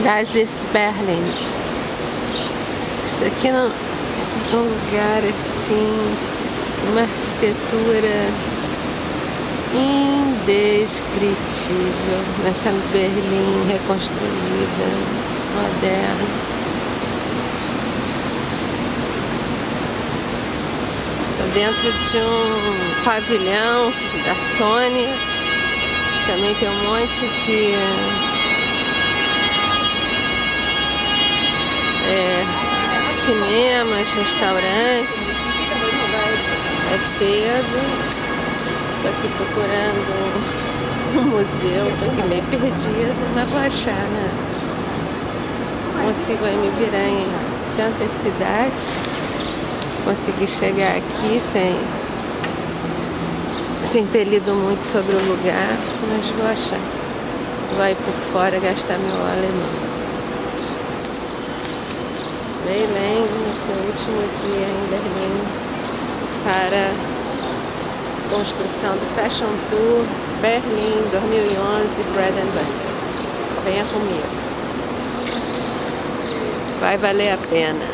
Das ist Berlin. Isso aqui é um lugar assim, uma arquitetura indescritível nessa Berlim reconstruída, moderna. Estou dentro de um pavilhão da Sony, também tem um monte de cinemas, restaurantes. É cedo. Estou aqui procurando um museu, estou aqui meio perdida, mas vou achar, né? Consigo aí me virar em tantas cidades. Consegui chegar aqui sem ter lido muito sobre o lugar, mas vou achar. Vou ir por fora gastar meu alemão. Berlim, no seu último dia em Berlim, para a construção do Fashion Tour Berlim 2011 Bread and Butter. Venha comigo. Vai valer a pena.